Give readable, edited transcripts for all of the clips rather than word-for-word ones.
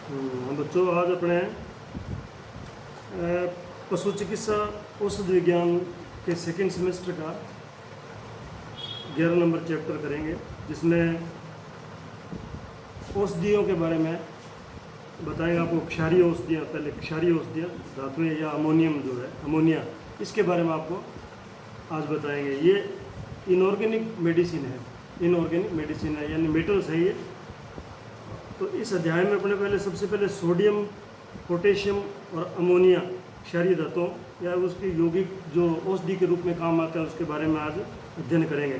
हम बच्चों आज अपने पशु चिकित्सा औषध विज्ञान के सेकेंड सेमेस्टर का 11 नंबर चैप्टर करेंगे, जिसमें औषधियों के बारे में बताएंगे आपको। क्षारीय औषधियाँ, पहले क्षारीय औषधियाँ, धातुएं या अमोनियम जो है, अमोनिया, इसके बारे में आपको आज बताएंगे। ये इनऑर्गेनिक मेडिसिन है, इनऑर्गेनिक मेडिसिन है यानी मेटल्स है ये। तो इस अध्याय में अपने पहले सबसे पहले सोडियम, पोटेशियम और अमोनिया क्षारीय धातुओं या उसकी यौगिक जो औषधि के रूप में काम आता है उसके बारे में आज अध्ययन करेंगे।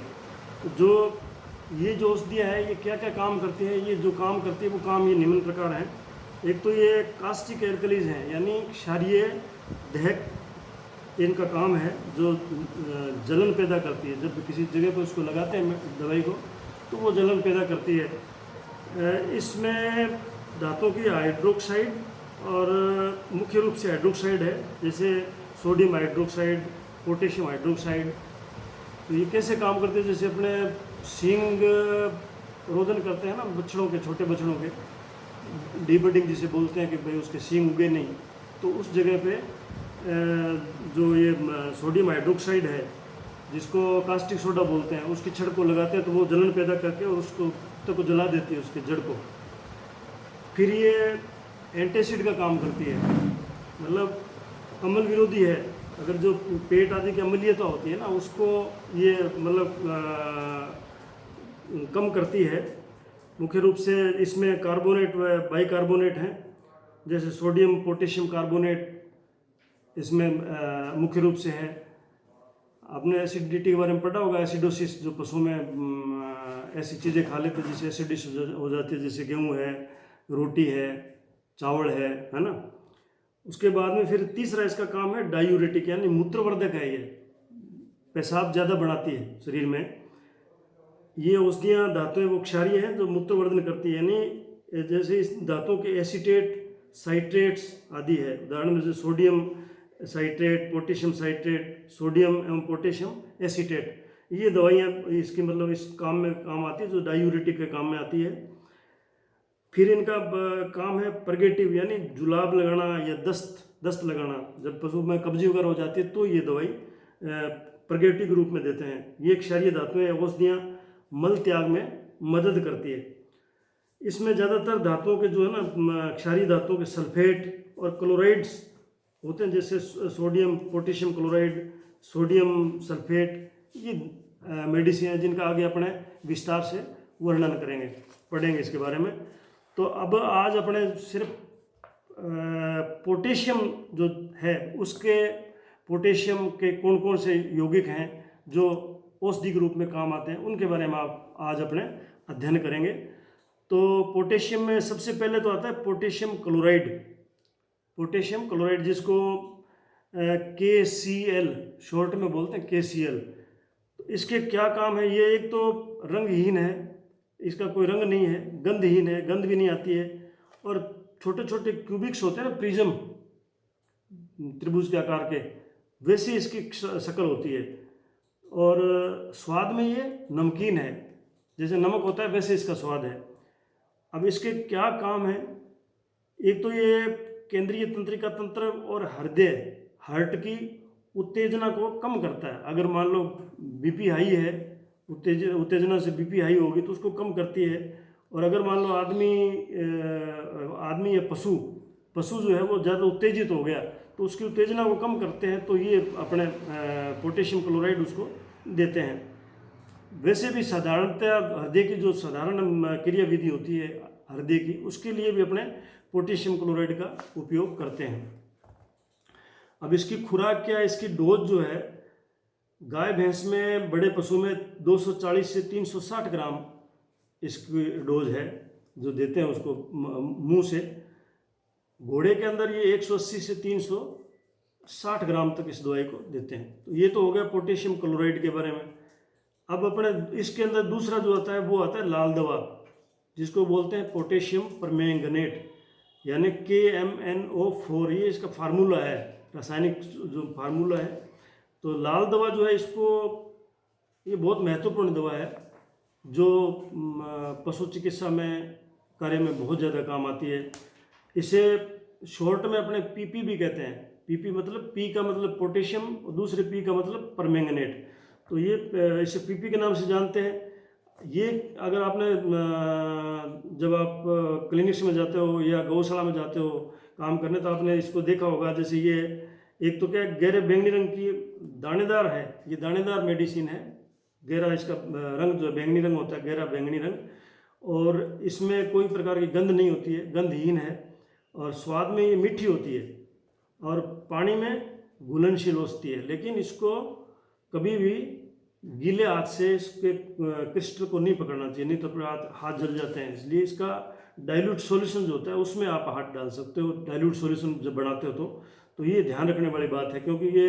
तो जो ये जो औषधियाँ हैं ये क्या क्या काम करती हैं, ये जो काम करती है वो काम ये निम्न प्रकार हैं। एक तो ये कास्टिक एल्कलीज हैं यानी क्षारीय दहक, इनका काम है जो जलन पैदा करती है। जब किसी जगह पर उसको लगाते हैं दवाई को तो वो जलन पैदा करती है। इसमें धातुओं की हाइड्रोक्साइड और मुख्य रूप से हाइड्रोक्साइड है, जैसे सोडियम हाइड्रोक्साइड, पोटेशियम हाइड्रोक्साइड। तो ये कैसे काम करते हैं, जैसे अपने सींग रोदन करते हैं ना बछड़ों के, छोटे बछड़ों के, डीबडिंग जिसे बोलते हैं कि भाई उसके सींग उगे नहीं, तो उस जगह पे जो ये सोडियम हाइड्रोक्साइड है जिसको कास्टिक सोडा बोलते हैं, उसकी छड़ को लगाते हैं तो वो जलन पैदा करके और उसको तक को जला देती है, उसके जड़ को। फिर ये एंटासिड का काम करती है, मतलब अम्ल विरोधी है। अगर जो पेट आदि की अम्लीयता होती है ना उसको ये मतलब कम करती है। मुख्य रूप से इसमें कार्बोनेट व बाइकार्बोनेट हैं, जैसे सोडियम पोटेशियम कार्बोनेट इसमें मुख्य रूप से है। आपने एसिडिटी के बारे में पढ़ा होगा, एसिडोसिस, जो पशु में ऐसी चीज़ें खा लेते हैं जिससे एसिडिटी हो जाती है, जैसे गेहूँ है, रोटी है, चावल है ना। उसके बाद में फिर तीसरा इसका काम है डायूरेटिक यानी मूत्रवर्धक है। ये पेशाब ज़्यादा बढ़ाती है शरीर में। ये औषधियाँ धातुएं वो क्षारीय हैं जो मूत्रवर्धन करती है, यानी जैसे इस धातुओं के एसीटेट, साइट्रेट्स आदि है। उदाहरण में जैसे sodium citrate, potassium citrate, sodium एवं पोटेशियम एसीटेट, ये दवाइयाँ इसकी मतलब इस काम में काम आती है, जो डायूरेटिक के काम में आती है। फिर इनका काम है परगेटिव यानी जुलाब लगाना या दस्त लगाना। जब पशु में कब्जी वगैरह हो जाती है तो ये दवाई परगेटिव के रूप में देते हैं। ये क्षारीय धातुएं औषधियाँ मल त्याग में मदद करती है। इसमें ज़्यादातर धातुओं के जो है ना, क्षारीय धातुओं के सल्फेट और क्लोराइड्स होते हैं, जैसे sodium potassium chloride, sodium sulphate. ये मेडिसिन है जिनका आगे अपने विस्तार से वर्णन करेंगे, पढ़ेंगे इसके बारे में। तो अब आज अपने सिर्फ पोटेशियम जो है उसके, पोटेशियम के कौन कौन से यौगिक हैं जो औषधि के रूप में काम आते हैं उनके बारे में आप आज अपने अध्ययन करेंगे। तो पोटेशियम में सबसे पहले तो आता है पोटेशियम क्लोराइड। पोटेशियम क्लोराइड जिसको KCl शॉर्ट में बोलते हैं, KCl। तो इसके क्या काम है, ये एक तो रंगहीन है, इसका कोई रंग नहीं है, गंधहीन है, गंध भी नहीं आती है, और छोटे छोटे क्यूबिक्स होते हैं ना, प्रिज्म, त्रिभुज के आकार के, वैसे इसकी शक्ल होती है। और स्वाद में ये नमकीन है, जैसे नमक होता है वैसे इसका स्वाद है। अब इसके क्या काम है, एक तो ये केंद्रीय तंत्रिका तंत्र और हृदय, हार्ट की उत्तेजना को कम करता है। अगर मान लो बीपी हाई है, उत्तेजना से बीपी हाई होगी तो उसको कम करती है। और अगर मान लो आदमी या पशु जो है वो ज़्यादा उत्तेजित हो गया तो उसकी उत्तेजना को कम करते हैं, तो ये अपने पोटेशियम क्लोराइड उसको देते हैं। वैसे भी साधारणतः हृदय की जो साधारण क्रिया विधि होती है हृदय की, उसके लिए भी अपने पोटेशियम क्लोराइड का उपयोग करते हैं। अब इसकी खुराक क्या है, इसकी डोज जो है, गाय भैंस में, बड़े पशु में 240 से 360 ग्राम इसकी डोज है जो देते हैं उसको मुंह से। घोड़े के अंदर ये 180 से 360 ग्राम तक इस दवाई को देते हैं। तो ये तो हो गया पोटेशियम क्लोराइड के बारे में। अब अपने इसके अंदर दूसरा जो आता है वो आता है लाल दवा, जिसको बोलते हैं पोटेशियम परमैंगनेट यानी KMnO4। ये इसका फार्मूला है, रासायनिक जो फार्मूला है। तो लाल दवा जो है इसको, ये बहुत महत्वपूर्ण दवा है जो पशु चिकित्सा में कार्य में बहुत ज़्यादा काम आती है। इसे शॉर्ट में अपने पीपी भी कहते हैं। पीपी मतलब पी का मतलब पोटेशियम और दूसरे पी का मतलब परमैंगनेट। तो ये इसे पीपी के नाम से जानते हैं। ये अगर आपने जब आप क्लिनिक्स में जाते हो या गौशाला में जाते हो काम करने, तो आपने इसको देखा होगा। जैसे ये एक तो क्या है, गहरे बैंगनी रंग की दानेदार है, ये दानेदार मेडिसिन है। गहरा इसका रंग जो बैंगनी रंग होता है, गहरा बैंगनी रंग, और इसमें कोई प्रकार की गंध नहीं होती है, गंधहीन है, और स्वाद में ये मीठी होती है और पानी में घुलनशील होती है। लेकिन इसको कभी भी गीले हाथ से इसके क्रिस्टल को नहीं पकड़ना चाहिए, नहीं तो फिर हाथ जल जाते हैं। इसलिए इसका डाइल्यूट सॉल्यूशन जो होता है उसमें आप हाथ डाल सकते हो, डाइल्यूट सॉल्यूशन जब बनाते हो तो ये ध्यान रखने वाली बात है, क्योंकि ये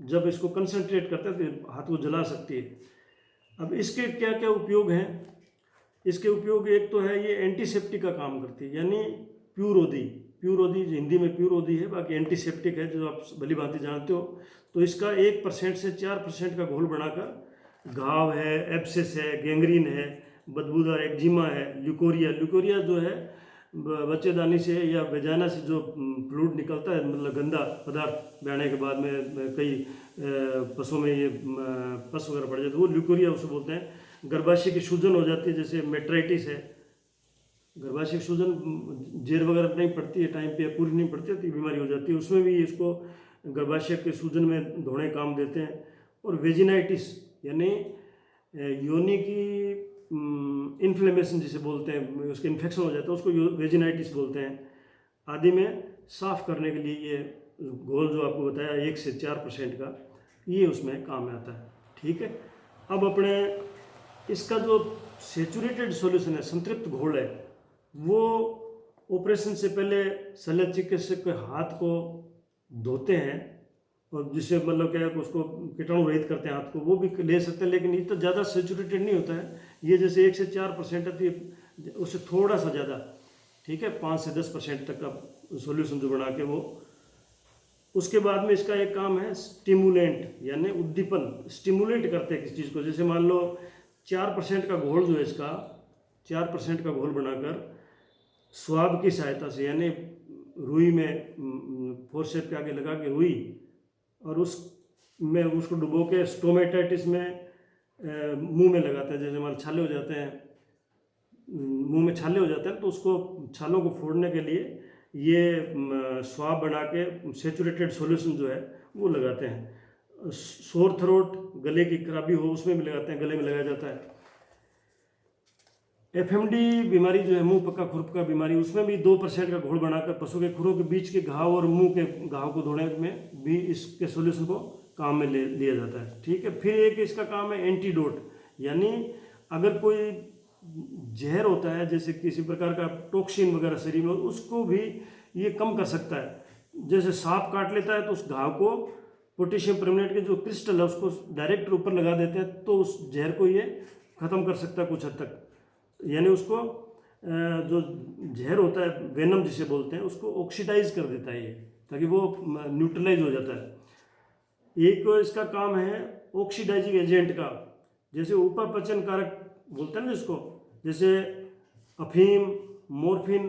जब इसको कंसंट्रेट करते हैं तो हाथ को जला सकती है। अब इसके क्या क्या उपयोग हैं? इसके उपयोग एक तो है, ये एंटीसेप्टिक का काम करती है, यानी प्यूरोदी। प्यूरोदी हिंदी में प्यूरोदी है, बाकी एंटीसेप्टिक है जो आप भली भांति जानते हो। तो इसका 1% से 4% का घोल बनाकर घाव है, एब्सेस है, गैंग्रीन है, बदबूदार एक्जिमा है, ल्यूकोरिया। ल्यूकोरिया जो है बच्चेदानी से या वेजाना से जो फ्लूइड निकलता है, मतलब गंदा पदार्थ बहने के बाद में कई पशुओं में ये पस वगैरह पड़ जाते हैं, वो ल्यूकोरिया उसे बोलते हैं। गर्भाशय की सूजन हो जाती है, जैसे मेट्राइटिस है, गर्भाशय की सूजन जेर वगैरह नहीं पड़ती है टाइम पे या पूरी नहीं पड़ती है तो बीमारी हो जाती है, उसमें भी इसको गर्भाशय के सूजन में धोने काम देते हैं। और वेजिनाइटिस यानी योनि की इन्फ्लेमेशन जिसे बोलते हैं, उसके इन्फेक्शन हो जाता है, उसको वेजिनाइटिस बोलते हैं, आदि में साफ करने के लिए ये घोल जो आपको बताया 1 से 4% का, ये उसमें काम में आता है। ठीक है, अब अपने इसका जो सेचुरेटेड सॉल्यूशन है, संतृप्त घोल है, वो ऑपरेशन से पहले शल्य चिकित्सक के हाथ को धोते हैं, और जिससे मतलब क्या है कि उसको कीटाणु रहित करते हैं हाथ को, वो भी ले सकते हैं। लेकिन ये तो ज़्यादा सेचुरेटेड नहीं होता है, ये जैसे 1 से 4% है, तो उससे थोड़ा सा ज़्यादा, ठीक है, 5 से 10% तक का सॉल्यूशन जो बना के वो। उसके बाद में इसका एक काम है स्टिमुलेंट, यानी उद्दीपन, स्टिमुलेट करते हैं किसी चीज़ को। जैसे मान लो 4% का घोल जो है इसका, 4% का घोल बनाकर स्वाब की सहायता से, यानी रुई में फोर्सेप के आगे लगा के रुई, और उस में उसको डुबो के स्टोमेटाइटिस में मुंह में लगाते हैं। जैसे हमारे छाले हो जाते हैं, मुंह में छाले हो जाते हैं, तो उसको छालों को फोड़ने के लिए ये स्वाब बना के सेचुरेटेड सॉल्यूशन जो है वो लगाते हैं। सोर थ्रोट, गले की खराबी हो उसमें भी लगाते हैं, गले में लगाया जाता है। एफएमडी बीमारी जो है, मुंह पक्का खुर पक्का बीमारी, उसमें भी 2% का घोल बनाकर पशु के खुरों के बीच के घाव और मुंह के घाव को धोने में भी इसके सॉल्यूशन को काम में लिया जाता है। ठीक है, फिर एक इसका काम है एंटीडोट, यानी अगर कोई जहर होता है, जैसे किसी प्रकार का टॉक्सिन वगैरह शरीर में, उसको भी ये कम कर सकता है। जैसे सांप काट लेता है तो उस घाव को पोटेशियम परमैंगनेट के जो क्रिस्टल है उसको डायरेक्ट ऊपर लगा देते हैं, तो उस जहर को ये ख़त्म कर सकता है कुछ हद तक। यानी उसको जो जहर होता है, वेनम जिसे बोलते हैं, उसको ऑक्सीडाइज कर देता है ये, ताकि वो न्यूट्रलाइज हो जाता है। एक इसका काम है ऑक्सीडाइजिंग एजेंट का, जैसे उपपचन कारक बोलते हैं ना जिसको, जैसे अफीम, मॉर्फिन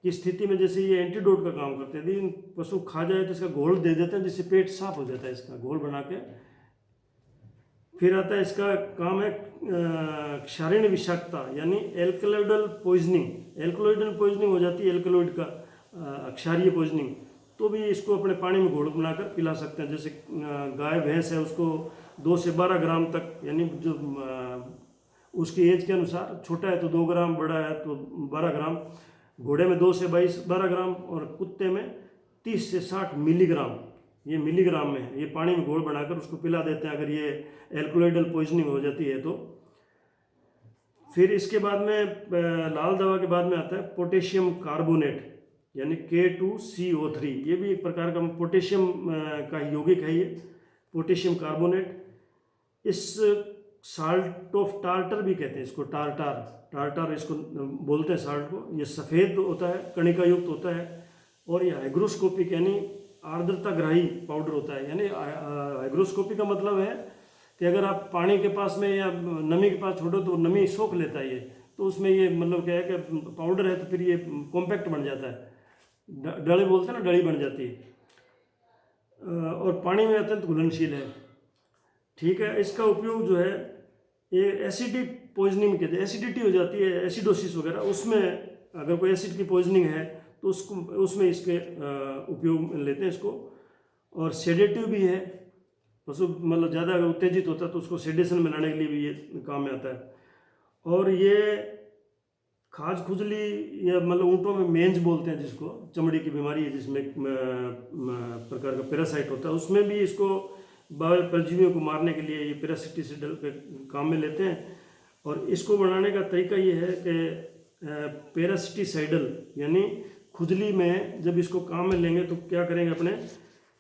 की स्थिति में जैसे ये एंटीडोट का काम करते हैं। यदि पशु खा जाए तो इसका घोल दे देते हैं, जिससे पेट साफ हो जाता है, इसका घोल बना के। फिर आता है इसका काम है क्षारीण विषाक्तता, यानी एल्कलॉइडल पॉइजनिंग। एल्कलॉइडल पॉइजनिंग हो जाती है, एल्कलॉइड का क्षारीय पॉइजनिंग, तो भी इसको अपने पानी में घोल बनाकर पिला सकते हैं। जैसे गाय भैंस है, उसको 2 से 12 ग्राम तक, यानी जो उसकी एज के अनुसार, छोटा है तो 2 ग्राम, बड़ा है तो 12 ग्राम, घोड़े में 2 से 12 ग्राम और कुत्ते में 30 से 60 मिलीग्राम, ये मिलीग्राम में है, ये पानी में घोल बनाकर उसको पिला देते हैं अगर ये एल्कलॉइडल पॉइजनिंग हो जाती है तो। फिर इसके बाद में लाल दवा के बाद में आता है पोटेशियम कार्बोनेट, यानी K2CO3, ये भी एक प्रकार का पोटेशियम का यौगिक है ये, पोटेशियम कार्बोनेट। इस साल्ट ऑफ टार्टर भी कहते हैं इसको, टार्टार इसको बोलते हैं साल्ट को। ये सफ़ेद होता है, कणिका युक्त होता है, और ये हाइग्रोस्कोपिक यानी आर्द्रताग्राही पाउडर होता है। यानी हाइग्रोस्कोपिक का मतलब है कि अगर आप पानी के पास में या नमी के पास छोड़ो तो नमी सोख लेता है ये, तो उसमें ये मतलब क्या है कि पाउडर है तो फिर ये कॉम्पैक्ट बन जाता है, डली बोलते हैं ना, डली बन जाती है, और पानी में अत्यंत घुलनशील है। ठीक है, इसका उपयोग जो है ये एसिडिक पॉइजनिंग के, एसिडिटी हो जाती है, एसिडोसिस वगैरह, उसमें अगर कोई एसिड की पॉइजनिंग है तो उसको उसमें इसके उपयोग लेते हैं इसको। और सेडेटिव भी है, पशु मतलब ज़्यादा अगर उत्तेजित होता है तो उसको सेडेशन में लाने के लिए भी ये काम में आता है। और ये खाज खुजली या मतलब ऊँटों में मेंज बोलते हैं जिसको, चमड़ी की बीमारी है जिसमें प्रकार का पैरासाइट होता है, उसमें भी इसको परजीवियों को मारने के लिए ये पैरासिटिसाइडल के काम में लेते हैं। और इसको बनाने का तरीका ये है कि पैरासिटिसाइडल यानी खुजली में जब इसको काम में लेंगे तो क्या करेंगे अपने,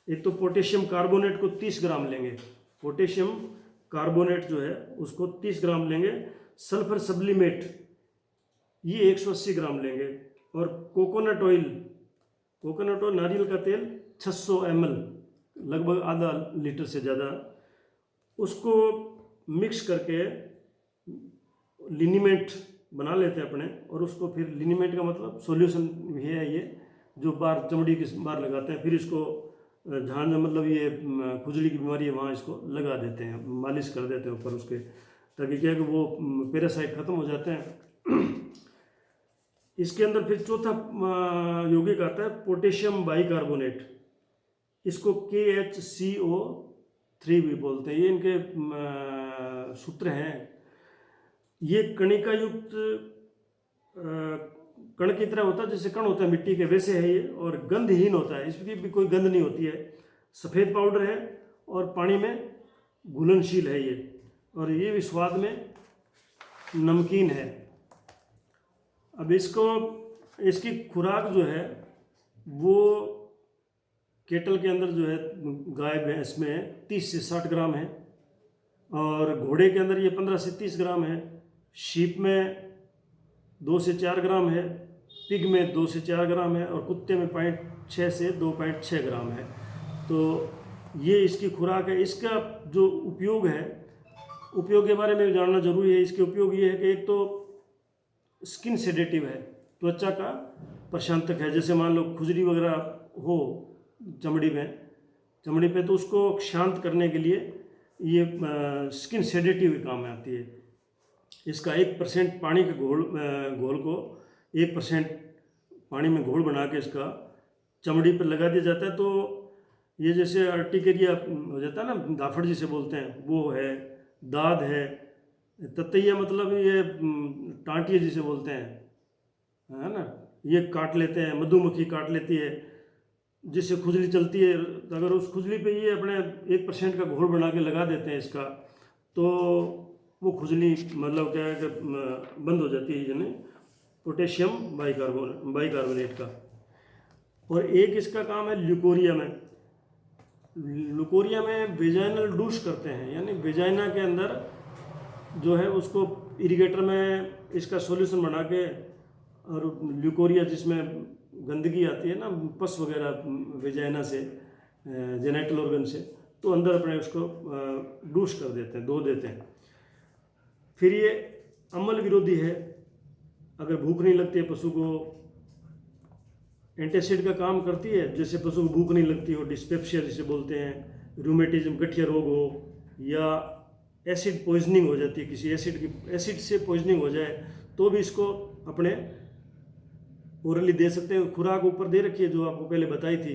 एक तो पोटेशियम कार्बोनेट को 30 ग्राम लेंगे, पोटेशियम कार्बोनेट जो है उसको 30 ग्राम लेंगे, सल्फर सब्लिमेट ये 180 ग्राम लेंगे, और कोकोनट ऑयल नारियल का तेल 600 ml, लगभग आधा लीटर से ज़्यादा, उसको मिक्स करके लिनीमेंट बना लेते हैं अपने। और उसको फिर लिनीमेंट का मतलब सॉल्यूशन है ये जो बार चमड़ी के बार लगाते हैं, फिर इसको जहाँ मतलब ये खुजली की बीमारी है वहाँ इसको लगा देते हैं, मालिश कर देते हैं ऊपर उसके, ताकि क्या है कि वो पैरासाइट ख़त्म हो जाते हैं। इसके अंदर फिर चौथा यौगिक आता है पोटेशियम बाइकार्बोनेट, इसको KHCO3 भी बोलते हैं, ये इनके सूत्र हैं। ये कणिका युक्त कण की तरह होता है, जैसे कण होता है मिट्टी के वैसे है ये, और गंधहीन होता है, इसकी भी कोई गंध नहीं होती है, सफ़ेद पाउडर है और पानी में घुलनशील है ये, और ये भी स्वाद में नमकीन है। अब इसकी खुराक जो है वो केटल के अंदर जो है गाय भैंस में 30 से 60 ग्राम है, और घोड़े के अंदर ये 15 से 30 ग्राम है, शीप में 2 से 4 ग्राम है, पिग में 2 से 4 ग्राम है, और कुत्ते में 0.6 से 2.6 ग्राम है। तो ये इसकी खुराक है। इसका जो उपयोग है, उपयोग के बारे में जानना जरूरी है। इसके उपयोग ये है कि एक तो स्किन सेडेटिव है, त्वचा का प्रशांतक है, जैसे मान लो खुजली वगैरह हो चमड़ी पे तो उसको शांत करने के लिए ये स्किन सेडेटिव काम में आती है। इसका 1% पानी के घोल को 1% पानी में घोल बना के इसका चमड़ी पर लगा दिया जाता है, तो ये जैसे अर्टिकेरिया हो जाता है ना, दाफड़ जिसे बोलते हैं, वो है, दाद है, ततैया मतलब ये टांटिया जिसे बोलते हैं, है ना, ये काट लेते हैं, मधुमक्खी काट लेती है, जिससे खुजली चलती है। अगर उस खुजली पे ये अपने 1% का घोल बना के लगा देते हैं इसका, तो वो खुजली मतलब क्या है कि बंद हो जाती है, यानी पोटेशियम बाइकार्बोनेट का। और एक इसका काम है ल्यूकोरिया में वेजाइनल डूश करते हैं, यानी वेजाइना के अंदर जो है उसको इरिगेटर में इसका सॉल्यूशन बना के, और ल्यूकोरिया जिसमें गंदगी आती है ना पस वगैरह वेजाइना से, जेनेटल ऑर्गन से, तो अंदर अपने उसको डूश कर देते हैं, धो देते हैं। फिर ये अम्ल विरोधी है, अगर भूख नहीं लगती है पशु को, एंटासिड का काम करती है, जैसे पशु को भूख नहीं लगती हो, डिस्पेप्सिया जिसे बोलते हैं, रूमेटिज्म गठिया रोग हो, या एसिड पॉइजनिंग हो जाती है, किसी एसिड से पॉइजनिंग हो जाए तो भी इसको अपने ओरली दे सकते हैं। खुराक ऊपर दे रखी है जो आपको पहले बताई थी,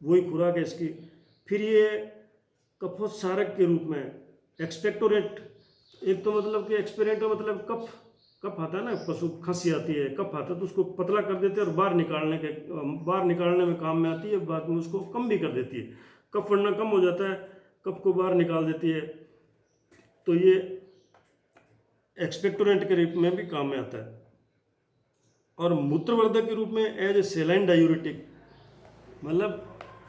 वही खुराक है इसकी। फिर ये कफोत्सारक के रूप में एक्सपेक्टोरेंट, एक तो मतलब कि एक्सपेरेंटो मतलब कफ आता है ना, पशु खांसी आती है, कफ आता है, तो उसको पतला कर देते हैं और बाहर निकालने में काम में आती है, बाद में उसको कम भी कर देती है, कफ बढ़ना कम हो जाता है, कफ को बाहर निकाल देती है, तो ये एक्सपेक्टोरेंट के रूप में भी काम में आता है। और मूत्रवर्धक के रूप में एज ए सेलाइन डायूरेटिक, मतलब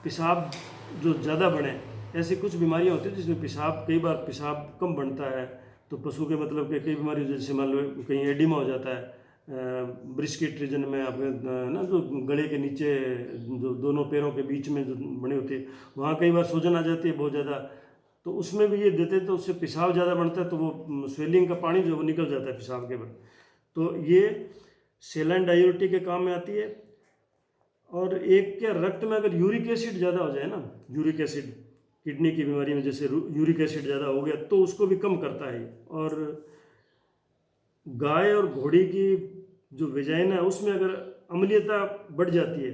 पेशाब जो ज़्यादा बने, ऐसी कुछ बीमारियां होती हैं जिसमें कई बार पेशाब कम बनता है, तो पशु के मतलब कि कई बीमारी, जैसे मान लो कहीं एडिमा हो जाता है, ब्रिस्किट रीजन में आपने ना, जो गले के नीचे जो दोनों पैरों के बीच में जो बनी होती है, वहाँ कई बार सूजन आ जाती है बहुत ज़्यादा, तो उसमें भी ये देते हैं, तो उससे पेशाब ज़्यादा बनता है, तो वो स्वेलिंग का पानी जो वो निकल जाता है पेशाब के बाद। तो ये सेलाइन डायूरेटिक के काम में आती है। और एक क्या, रक्त में अगर यूरिक एसिड ज़्यादा हो जाए ना, यूरिक एसिड किडनी की बीमारी में जैसे यूरिक एसिड ज़्यादा हो गया तो उसको भी कम करता है। और गाय और घोड़ी की जो वेजाइना है उसमें अगर अम्लीयता बढ़ जाती है,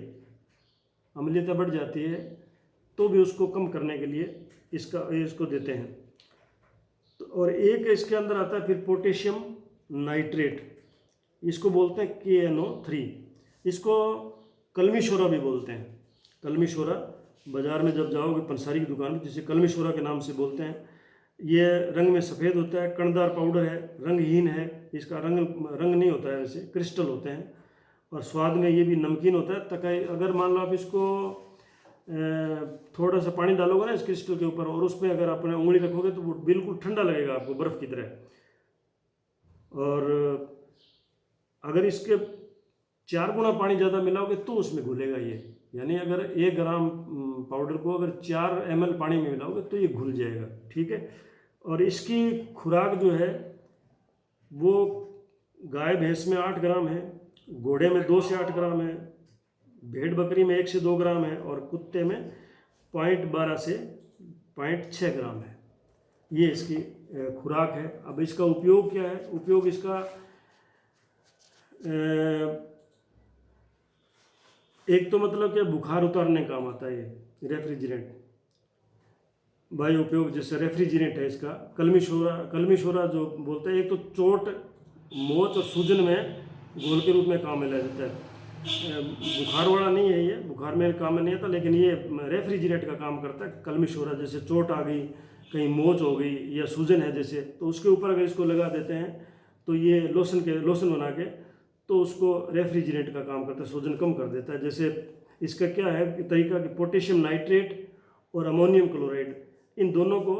अम्लीयता बढ़ जाती है तो भी उसको कम करने के लिए इसको देते हैं। तो और एक इसके अंदर आता है फिर पोटेशियम नाइट्रेट, इसको बोलते हैं KNO3। इसको कलमी शोरा भी बोलते हैं। कलमी शोरा बाज़ार में जब जाओगे पंसारी की दुकान में, जिसे कलमी शोरा के नाम से बोलते हैं। ये रंग में सफ़ेद होता है, कणदार पाउडर है, रंगहीन है, इसका रंग नहीं होता है, वैसे क्रिस्टल होते हैं। और स्वाद में ये भी नमकीन होता है। तक अगर मान लो आप इसको थोड़ा सा पानी डालोगे ना इस क्रिस्टल के ऊपर, और उसमें अगर आपने उंगली रखोगे तो वो बिल्कुल ठंडा लगेगा आपको, बर्फ़ की तरह। और अगर इसके 4 गुना पानी ज़्यादा मिलाओगे तो उसमें घुलेगा ये। यानी अगर 1 ग्राम पाउडर को अगर 4 ml पानी में मिलाओगे तो ये घुल जाएगा, ठीक है। और इसकी खुराक जो है वो गाय भैंस में 8 ग्राम है, घोड़े में 2 से 8 ग्राम है, भेड़ बकरी में 1 से 2 ग्राम है, और कुत्ते में 0.12 से 0.6 ग्राम है। ये इसकी खुराक है। अब इसका उपयोग क्या है? उपयोग इसका एक तो मतलब कि बुखार उतारने काम आता है ये रेफ्रिजरेंट, वायु उपयोग जैसे रेफ्रिजरेंट है इसका। कलमी शोरा जो बोलते हैं, एक तो चोट, मोच और सूजन में घोल के रूप में काम में लिया जाता है। बुखार वाला नहीं है ये, बुखार में काम में नहीं आता, लेकिन ये रेफ्रिजरेंट का काम करता है। कलमी शोरा जैसे चोट आ गई, कहीं मोच हो गई या सूजन है जैसे, तो उसके ऊपर अगर इसको लगा देते हैं तो ये लोशन बना के तो उसको रेफ्रिजरेंट का काम करता है, सूजन कम कर देता है। जैसे इसका क्या है तरीका कि पोटेशियम नाइट्रेट और अमोनियम क्लोराइड, इन दोनों को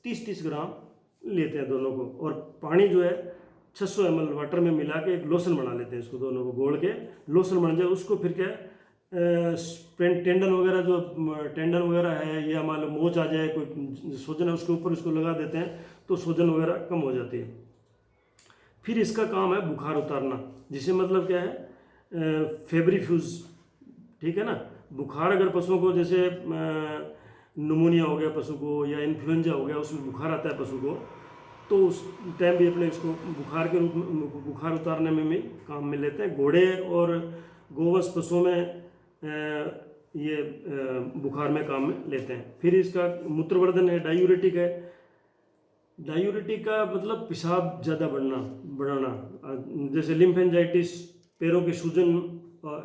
30-30 ग्राम लेते हैं दोनों को, और पानी जो है 600 ml वाटर में मिला के एक लोशन बना लेते हैं। इसको दोनों को घोल के लोशन बन जाए, उसको फिर क्या टेंडन वगैरह है, या मान लो मोच आ जाए, कोई सूजन है, उसके ऊपर इसको लगा देते हैं तो सूजन वगैरह कम हो जाती है। फिर इसका काम है बुखार उतारना, जिसे मतलब क्या है फेब्रिफ्यूज, ठीक है ना। बुखार अगर पशुओं को, जैसे निमोनिया हो गया पशु को या इन्फ्लुएंजा हो गया, उसमें बुखार आता है पशु को, तो उस टाइम भी अपने इसको बुखार के रूप में, बुखार उतारने में भी काम में लेते हैं। घोड़े और गोवंश पशुओं में ये बुखार में काम में लेते हैं। फिर इसका मूत्रवर्धन है, डायूरेटिक है। डायूरेटिक का मतलब पेशाब ज़्यादा बढ़ाना, जैसे लिम्फेंजाइटिस, पैरों के सूजन,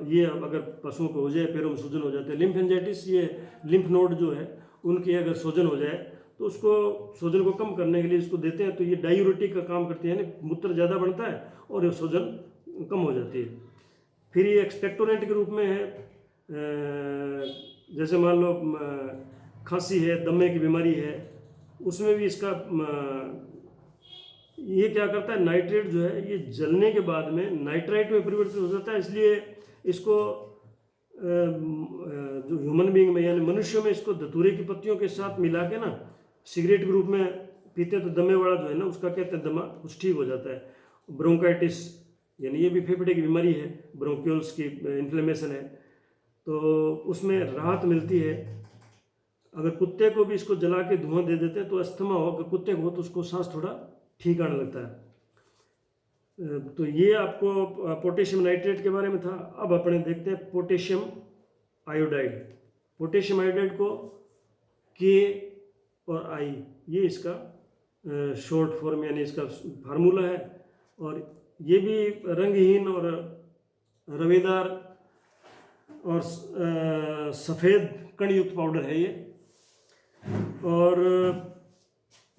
ये अगर पशुओं को हो जाए, पैरों में सूजन हो जाते हैं, लिम्फेंजाइटिस, ये लिम्फ नोड जो है उनकी अगर सूजन हो जाए तो उसको सूजन को कम करने के लिए इसको देते हैं। तो ये डायूरेटिक का काम करती है, यानी मूत्र ज़्यादा बढ़ता है और ये सूजन कम हो जाती है। फिर ये एक्सपेक्टोरेंट के रूप में है, जैसे मान लो खांसी है, दमे की बीमारी है, उसमें भी इसका ये क्या करता है, नाइट्रेट जो है ये जलने के बाद में नाइट्राइट में परिवर्तित हो जाता है। इसलिए इसको जो ह्यूमन बीइंग में यानी मनुष्यों में इसको धतूरे की पत्तियों के साथ मिला के ना सिगरेट के रूप में पीते तो दमे वाला जो है ना उसका कहते हैं दमा, कुछ ठीक हो जाता है। ब्रोंकाइटिस यानी ये भी फेफड़े की बीमारी है, ब्रोंक्यूल्स की इन्फ्लेमेशन है, तो उसमें राहत मिलती है। अगर कुत्ते को भी इसको जला के धुआं दे देते हैं तो अस्थमा हो कि कुत्ते को, तो उसको सांस थोड़ा ठीक आने लगता है। तो ये आपको पोटेशियम नाइट्रेट के बारे में था। अब अपने देखते हैं पोटेशियम आयोडाइड। पोटेशियम आयोडाइड को के और आई, ये इसका शॉर्ट फॉर्म यानी इसका फार्मूला है। और ये भी रंगहीन और रवेदार और सफ़ेद कणयुक्त पाउडर है ये, और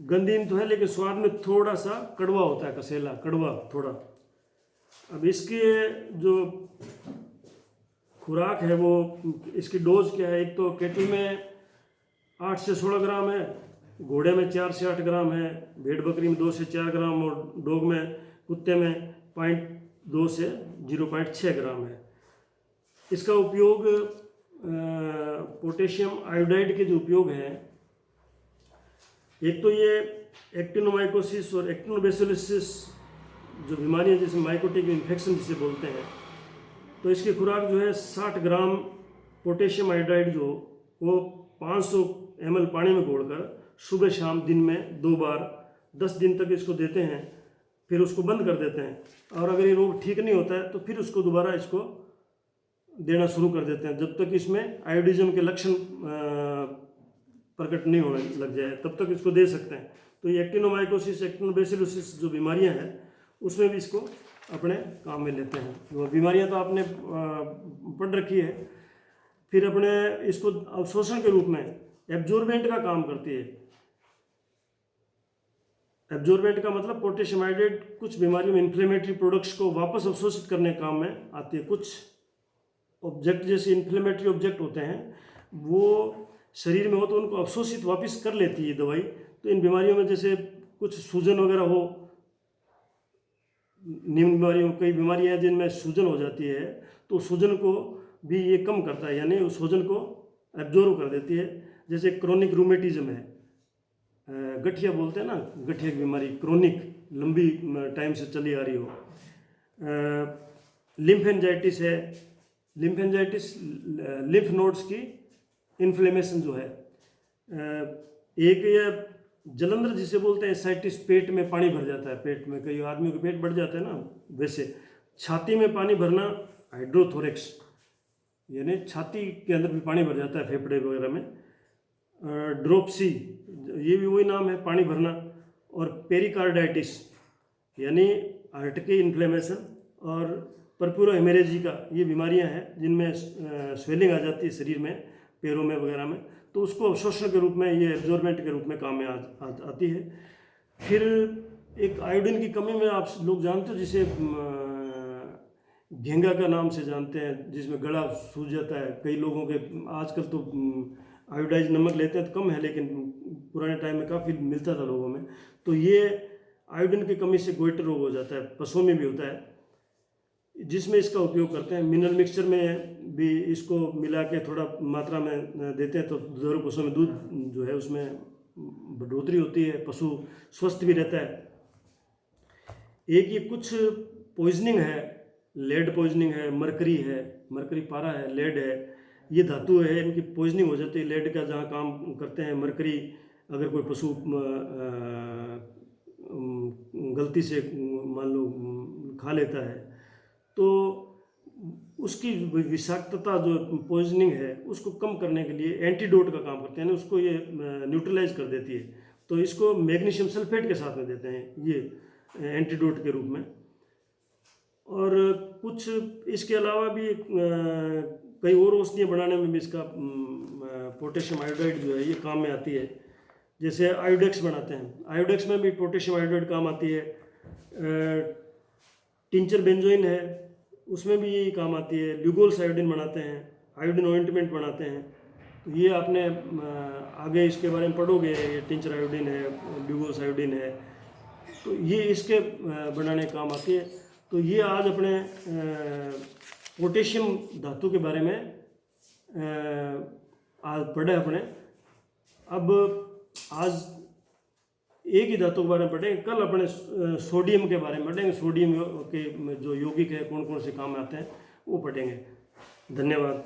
गंधहीन तो है लेकिन स्वाद में थोड़ा सा कड़वा होता है, कसेला कड़वा थोड़ा। अब इसके जो खुराक है वो, इसकी डोज क्या है, एक तो केटल में 8 से 16 ग्राम है, घोड़े में 4 से 8 ग्राम है, भेड़ बकरी में 2 से 4 ग्राम, और डॉग में, कुत्ते में 0.2 से 0.6 ग्राम है। इसका उपयोग पोटेशियम आयोडाइड के जो उपयोग हैं, एक तो ये एक्टिनोमाइकोसिस और एक्टिनोबैसिलसिस जो बीमारियां जैसे माइकोटिक इन्फेक्शन जिसे बोलते हैं, तो इसकी खुराक जो है 60 ग्राम पोटेशियम हाइड्राइड जो वो 500 ml पानी में घोलकर सुबह शाम दिन में 2 बार 10 दिन तक इसको देते हैं, फिर उसको बंद कर देते हैं। और अगर ये रोग ठीक नहीं होता है तो फिर उसको दोबारा इसको देना शुरू कर देते हैं, जब तक इसमें आयोडिज्म के लक्षण प्रकट नहीं होने लग जाए तब तक इसको दे सकते हैं। तो ये एक्टिनोमाइकोसिस, एक्टिनोबैसिलोसिस जो बीमारियां हैं उसमें भी इसको अपने काम में लेते हैं। वो बीमारियां तो आपने पढ़ रखी है। फिर अपने इसको अवशोषण के रूप में एब्जॉर्बेंट का काम करती है। एब्जॉर्बेंट का मतलब पोटेशियम हाइड्रेट कुछ बीमारियों में इन्फ्लेमेटरी प्रोडक्ट्स को वापस अवशोषित करने के काम में आती है। कुछ ऑब्जेक्ट जैसे इन्फ्लेमेटरी ऑब्जेक्ट होते हैं वो शरीर में हो तो उनको अवशोषित वापस कर लेती है दवाई। तो इन बीमारियों में जैसे कुछ सूजन वगैरह हो, निम्न बीमारियों कई बीमारियां हैं जिनमें सूजन हो जाती है, तो सूजन को भी ये कम करता है, यानी उस सूजन को एब्जॉर्ब कर देती है। जैसे क्रोनिक रूमेटिज्म है, गठिया बोलते हैं ना, गठिया की बीमारी क्रोनिक लंबी टाइम से चली आ रही हो। लिम्फेंजाइटिस है, लिम्फेंजाइटिस लिम्फ नोड्स की इन्फ्लेमेशन जो है। एक ये जलंधर जिसे बोलते हैं एसाइटिस, पेट में पानी भर जाता है, पेट में कई आदमियों के पेट बढ़ जाता है ना, वैसे छाती में पानी भरना हाइड्रोथोरेक्स, यानी छाती के अंदर भी पानी भर जाता है फेफड़े वगैरह में। ड्रोप्सी, ये भी वही नाम है, पानी भरना। और पेरिकार्डाइटिस यानी हार्ट की इन्फ्लेमेशन और परपुरो हेमरेजिका, ये बीमारियां हैं जिनमें स्वेलिंग आ जाती है शरीर में, पैरों में वगैरह में, तो उसको अवशोषण के रूप में, ये एब्जॉर्बेंट के रूप में काम में आती है। फिर एक आयोडीन की कमी में आप लोग जानते हो जिसे घेंगा का नाम से जानते हैं, जिसमें गला सूज जाता है कई लोगों के। आजकल तो आयोडाइज नमक लेते हैं तो कम है, लेकिन पुराने टाइम में काफ़ी मिलता था लोगों में। तो ये आयोडीन की कमी से गोइटर रोग हो जाता है, पशुओं में भी होता है, जिसमें इसका उपयोग करते हैं। मिनरल मिक्सचर में भी इसको मिला के थोड़ा मात्रा में देते हैं तो दुधारू पशुओं में दूध जो है उसमें बढ़ोतरी होती है, पशु स्वस्थ भी रहता है। एक ये कुछ पॉइजनिंग है, लेड पॉइजनिंग है, मरकरी है, मरकरी पारा है, लेड है, ये धातु है, इनकी पॉइजनिंग हो जाती है। लेड का जहाँ काम करते हैं, मरकरी अगर कोई पशु गलती से मान लो खा लेता है तो उसकी विषाक्तता जो पॉइजनिंग है उसको कम करने के लिए एंटीडोट का काम करते हैं, उसको ये न्यूट्रलाइज कर देती है। तो इसको मैग्नीशियम सल्फेट के साथ में देते हैं ये एंटीडोट के रूप में। और कुछ इसके अलावा भी कई और औषधियाँ बनाने में भी इसका पोटेशियम आयोडाइड जो है ये काम में आती है। जैसे आयोडेक्स बनाते हैं, आयोडेक्स में भी पोटेशियम आयोडाइड काम आती है। टिंचर बेंजोइन है, उसमें भी यही काम आती है। ल्यूगोल्स आयोडीन बनाते हैं, आयोडीन ऑइंटमेंट बनाते हैं। तो ये आपने आगे इसके बारे में पढ़ोगे, ये टिंचर आयोडीन है, ल्यूगोल्स आयोडीन है, तो ये इसके बनाने काम आती है। तो ये आज अपने पोटेशियम धातु के बारे में आज पढ़े अपने। अब आज एक ही धातु के बारे में पढ़ेंगे, कल अपने सोडियम के बारे में पढ़ेंगे। सोडियम के जो यौगिक है कौन कौन से काम आते हैं वो पढ़ेंगे। धन्यवाद।